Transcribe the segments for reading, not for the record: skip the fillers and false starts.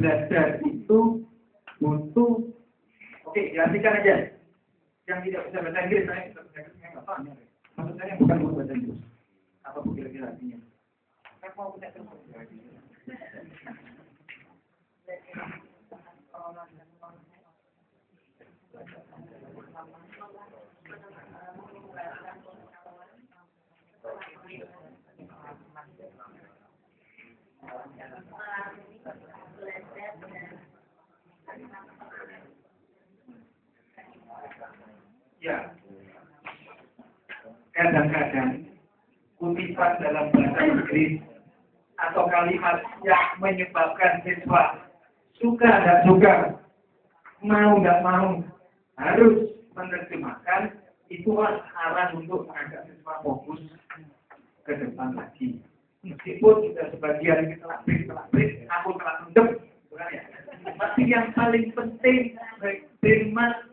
belajar itu butuh, oke, diartikan aja. Yang tidak bisa bahasa Inggris, saya bisa bahasa Inggris, saya nggak paham ya. Maksud saya bukan buku bahasa Inggris. Apa kira-kira artinya? Saya mau punya contoh. Ya, kadang-kadang kutipan dalam bahasa Inggris atau kalimat yang menyebabkan siswa suka dan suka, mau dan mau, harus menerjemahkan, itulah arahan untuk mengajak siswa fokus ke depan lagi. Meskipun sudah sebagian kita telah aku telah mendem, tapi yang paling penting bagaimana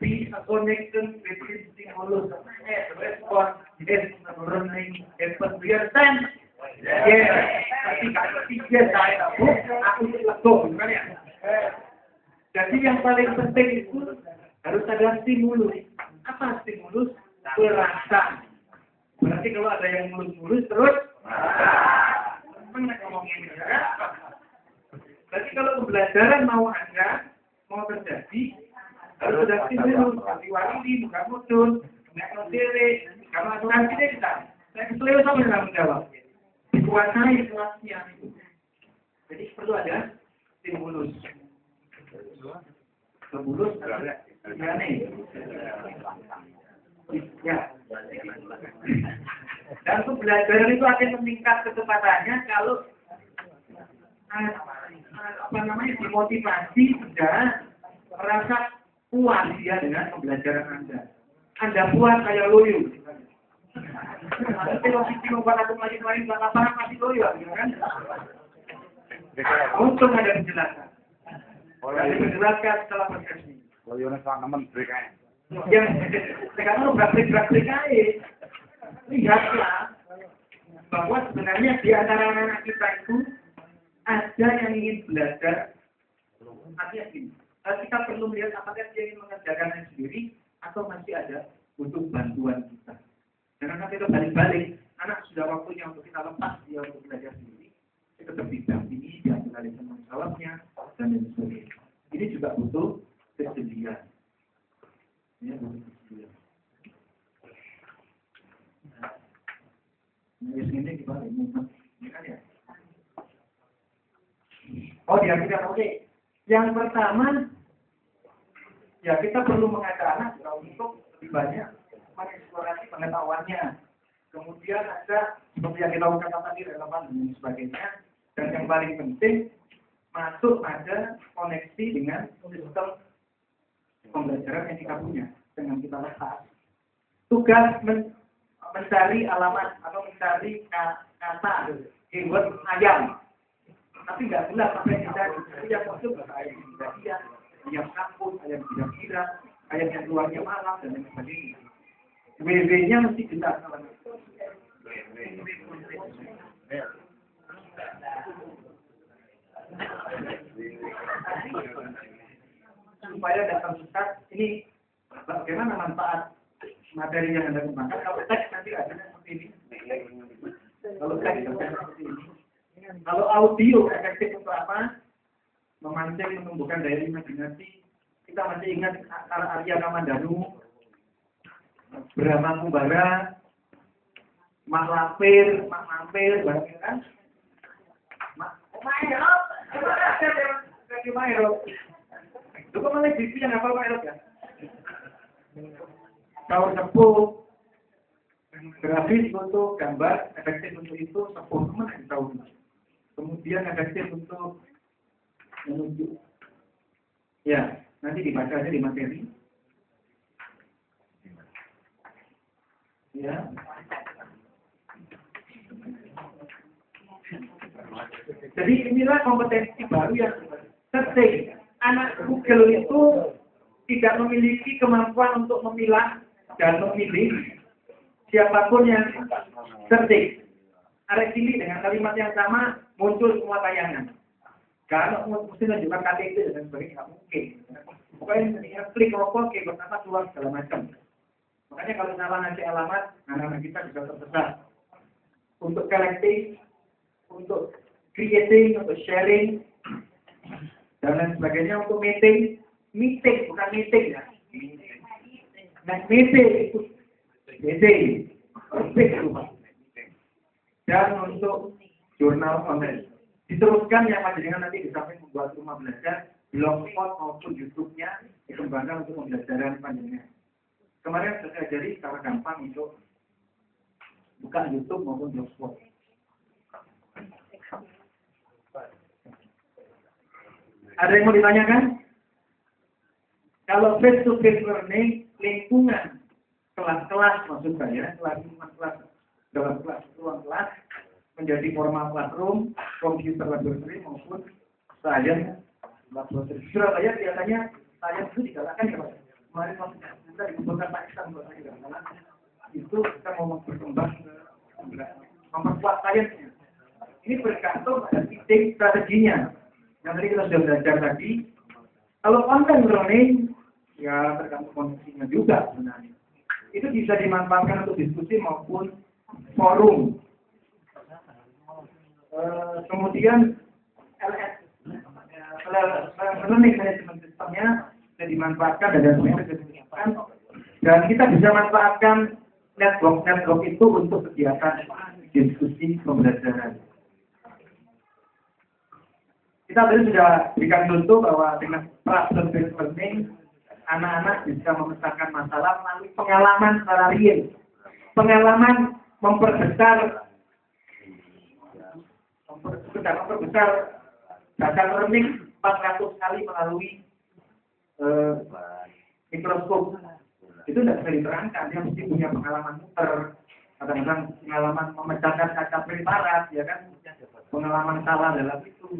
be a connection between stimulus and response is learning happen real time. Ketika ketiga saya aku legoh, bukan ya? Jadi yang paling penting itu harus ada stimulus. Apa stimulus? Perasaan. Berarti kalau ada yang mulus-mulus terus, mana ngomongin ya? Berarti kalau pembelajaran mau terjadi, harus ada stimulus, diwakili, bukan mudun, nggak nodere, kalau asuransi dia bisa. Saya keselio sama yang menjawab. Dikuasai kelasnya itu. Jadi perlu ada stimulus. Stimulus ada ya. Dan pembelajaran itu akan meningkat kecepatannya kalau dimotivasi dan merasa puas ya dengan pembelajaran Anda. Anda puas kayak loyo. Kalau sisi membuat aku lagi-lagi nggak apa-apa masih loyo, kan? Untung ada penjelasan. Ada penjelasan setelah persepsi. Loyo nih sama teman mereka. Yang sekarang praktik-praktik aja. Lihatlah bahwa sebenarnya di antara anak kita itu ada yang ingin belajar. Artinya gini. Kita perlu melihat apakah dia ingin mengerjakannya sendiri atau masih ada butuh bantuan kita. Jangan sampai terbalik-balik. Anak sudah waktunya untuk kita lepas dia untuk belajar sendiri. Kita tetap didampingi, diambil alih tanggung jawabnya dan lain sebagainya. Ini juga butuh kesediaan. Ya, butuh kesediaan. Nah, ini gimana? Ini kan ya. Oh, diambilkan. Oke. Yang pertama, ya kita perlu mengajak anak untuk lebih banyak mengeksplorasi pengetahuannya. Kemudian ada seperti yang kita katakan tadi relevan dan sebagainya. Dan yang paling penting masuk ada koneksi dengan sistem pembelajaran yang kita punya dengan kita lepas. Tugas mencari alamat atau mencari kata keyword ayam. Tapi nggak jelas apa yang kita yang masuk bahasa ayam tidak ayam kampus, ayam kira-kira, ayam yang keluarnya malam dan lain sebagainya. WW-nya mesti jelas. Supaya datang susah, ini bagaimana manfaat materi yang Anda kembangkan. Kalau teks nanti ada seperti ini. Kalau teks ada seperti ini. Kalau audio efektif untuk apa? Memancing, menumbuhkan daya imajinasi. Kita masih ingat Arya Kamandanu, Brahma Kumbara, Mak Lampir, Mak Mampir, barangnya kan? Mak Mairo. Itu kok malah TV yang apa Mairo ya? Tahun sepuh, grafis untuk gambar, efektif untuk itu, sepuh mana yang tahu. Kemudian efektif untuk menunjuk. Ya, nanti dibaca aja di materi. Ya. Jadi inilah kompetensi baru yang penting. Anak Google itu tidak memiliki kemampuan untuk memilah dan memilih siapapun yang cerdik. Arek ini dengan kalimat yang sama muncul semua tayangan. Kalau mesti tunjukkan KTP dan sebagainya nggak mungkin. Pokoknya klik rokok, oke, pertama keluar segala macam. Makanya kalau salah ngasih alamat, anak-anak kita bisa tersesat. Untuk collecting, untuk creating, untuk sharing, dan lain sebagainya, untuk meeting bukan meeting ya. Nah, meeting itu dan untuk jurnal online. Diteruskan yang panjenengan nanti di samping membuat rumah belajar, blogspot maupun YouTube-nya dikembangkan untuk pembelajaran panjenengan. Kemarin saya ajari secara gampang untuk buka YouTube maupun blogspot. Ada yang mau ditanyakan? Kalau face-to-face learning, lingkungan kelas-kelas maksud saya, kelas dalam kelas, ruang kelas, menjadi formal classroom, computer laboratory maupun science laboratory. Surabaya biasanya science itu digalakkan ya Pak. Kemarin waktu kita dikumpulkan Pak Iksan buat saya itu kita mau berkembang memperkuat science-nya. Ini bergantung pada titik strateginya. Yang tadi kita sudah belajar tadi. Kalau content learning, ya tergantung kondisinya juga sebenarnya. Itu bisa dimanfaatkan untuk diskusi maupun forum. Kemudian LS, learning management systemnya bisa dimanfaatkan dan semuanya bisa dimanfaatkan. Dan kita bisa manfaatkan network itu untuk kegiatan diskusi pembelajaran. Kita tadi sudah berikan contoh bahwa dengan problem-based learning, anak-anak bisa memecahkan masalah melalui pengalaman secara real. Pengalaman memperbesar data learning 400 kali melalui mikroskop. Itu tidak bisa diterangkan, dia mesti punya pengalaman muter, kadang-kadang pengalaman memecahkan kaca preparat, ya kan, pengalaman salah dalam itu.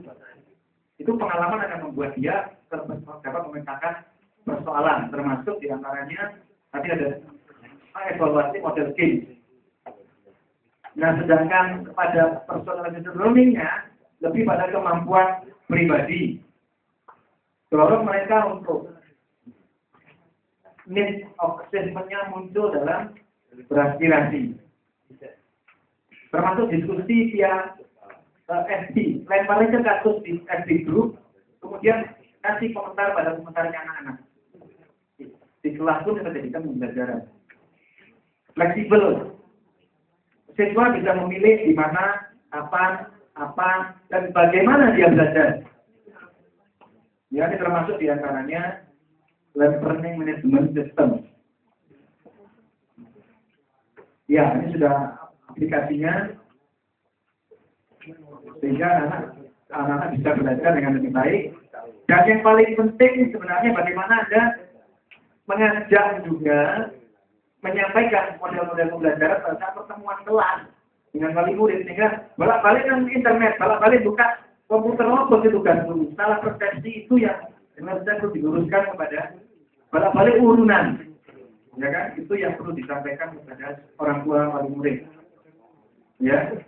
Itu pengalaman akan membuat dia dapat memecahkan persoalan, termasuk diantaranya tadi ada evaluasi model game. Nah, sedangkan kepada personalized learning-nya lebih pada kemampuan pribadi. Dorong mereka untuk need of assessment-nya muncul dalam beraspirasi. Termasuk diskusi via FB, lemparin ke kasus di FB group, kemudian kasih komentar pada komentarnya anak-anak. Di kelas pun kita jadikan pembelajaran. Fleksibel. Siswa bisa memilih di mana, apa, dan bagaimana dia belajar. Ya, ini termasuk di antaranya learning management system. Ya, ini sudah aplikasinya. Sehingga anak-anak bisa belajar dengan lebih baik. Dan yang paling penting sebenarnya bagaimana Anda mengajak juga menyampaikan model-model pembelajaran pada saat pertemuan kelas dengan wali murid, sehingga balak-balik kan internet, balak-balik buka komputer robot itu kan dulu. Salah persepsi itu yang harus diluruskan kepada balak-balik urunan, ya kan? Itu yang perlu disampaikan kepada orang tua wali murid. Ya.